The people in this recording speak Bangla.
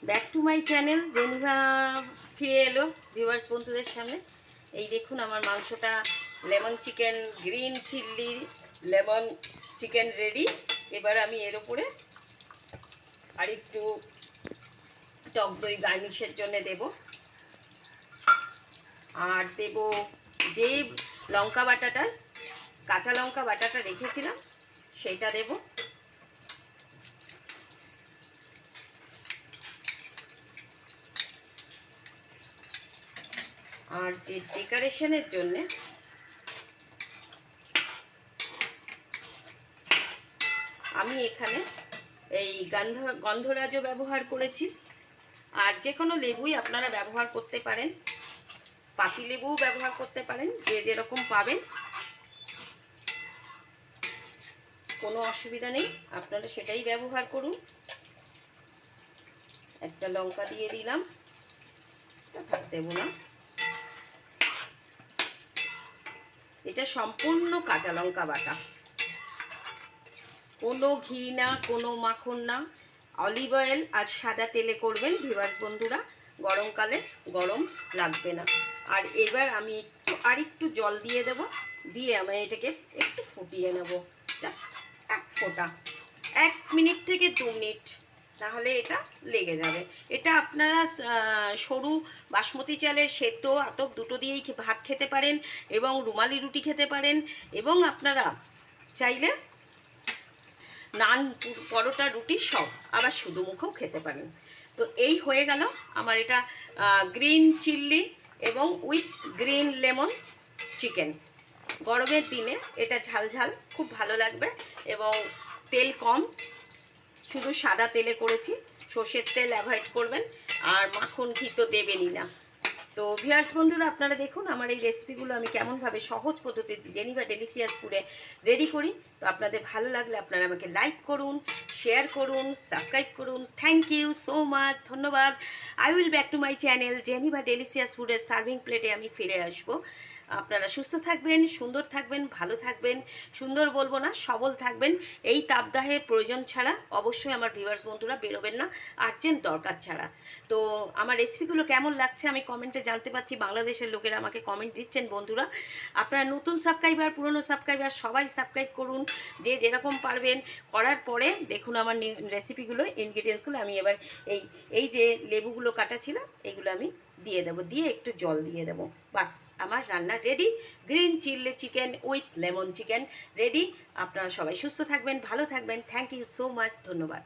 Back to my channel. Geneva ফিরে এলো ভিউয়ার্স বন্ধুদের সামনে। এই দেখুন আমার মাংসটা লেমন চিকেন, গ্রিন চিল্লি লেমন চিকেন রেডি। এবার আমি এর উপরে আর একটু টক দই গার্নিশের জন্য দেব, আর দেব যে লঙ্কা বাটাটা, কাঁচা লঙ্কা বাটাটা রেখেছিলাম সেইটা দেব। আর যে ডেকোরেশনের জন্যে আমি এখানে এই গন্ধরাজও ব্যবহার করেছি। আর যে কোনো লেবুই আপনারা ব্যবহার করতে পারেন, পাতি লেবুও ব্যবহার করতে পারেন, যে যেরকম পাবেন কোনো অসুবিধা নেই, আপনারা সেটাই ব্যবহার করুন। একটা লঙ্কা দিয়ে দিলাম, দেবো না, এটা সম্পূর্ণ কাঁচা লঙ্কা বাটা, কোনো ঘি না, কোনো মাখন না, অলিভ অয়েল আর সাদা তেলে করবেন ভিউয়ার্স বন্ধুরা। গরমকালে গরম লাগবে না। আর এবার আমি একটু জল দিয়ে দেব, দিয়ে আমি এটাকে একটু ফুটিয়ে নেব, জাস্ট এক ফোঁটা, 1 মিনিট থেকে 2 মিনিট, তাহলে এটা লেগে যাবে। এটা আপনারা সরু বাসমতি চালের সেদ্ধ আতপ দুটো দিয়েই ভাত খেতে পারেন, এবং রুমালি রুটি খেতে পারেন, এবং আপনারা চাইলে নান, পরোটা, রুটি সব আবার শুধু মুখেও খেতে পারেন। তো এই হয়ে গেল আমার এটা গ্রিন চিল্লি এবং উইথ গ্রিন লেমন চিকেন। গরমের দিনে এটা ঝাল ঝাল খুব ভালো লাগবে, এবং তেল কম, শুধু সাদা তেলে করেছি, সর্ষের তেল অ্যাভয়েড করবেন, আর মাখন ঘি তো দেবেনই না। তো ভিউয়ার্স বন্ধুরা, আপনারা দেখুন আমার এই রেসিপিগুলো আমি কেমনভাবে সহজ পদ্ধতিতে জেনিভা ডেলিশিয়াস ফুডে রেডি করি। তো আপনাদের ভালো লাগলে আপনারা আমাকে লাইক করুন, শেয়ার করুন, সাবস্ক্রাইব করুন। থ্যাংক ইউ সো মাচ, ধন্যবাদ। I will back to my channel Geneva delicious ফুডের সার্ভিং প্লেটে আমি ফিরে আসবো। আপনারা সুস্থ থাকবেন, সুন্দর থাকবেন, ভালো থাকবেন, সুন্দর বলবো না, সবল থাকবেন। এই তাপদাহের প্রয়োজন ছাড়া অবশ্যই আমার ভিউয়ার্স বন্ধুরা বেরোবেন না, আর্জেন্ট দরকার ছাড়া। তো আমার রেসিপিগুলো কেমন লাগছে আমি কমেন্টে জানতে পারছি, বাংলাদেশের লোকেরা আমাকে কমেন্ট দিচ্ছেন বন্ধুরা। আপনারা নতুন সাবস্ক্রাইবার, পুরনো সাবস্ক্রাইবার সবাই সাবস্ক্রাইব করুন, যে যেরকম পারবেন। করার পরে দেখুন আমার রেসিপিগুলো, ইনগ্রিডিয়েন্টসগুলো আমি এবার এই যে লেবুগুলো কাটা ছিল এগুলো আমি দিয়ে দেবো, দিয়ে একটু জল দিয়ে দেবো, বাস আমার রান্না ready. Green chilli chicken with lemon chicken ready. আপনারা সবাই সুস্থ থাকবেন, ভালো থাকবেন। থ্যাংক ইউ সো মাচ, ধন্যবাদ।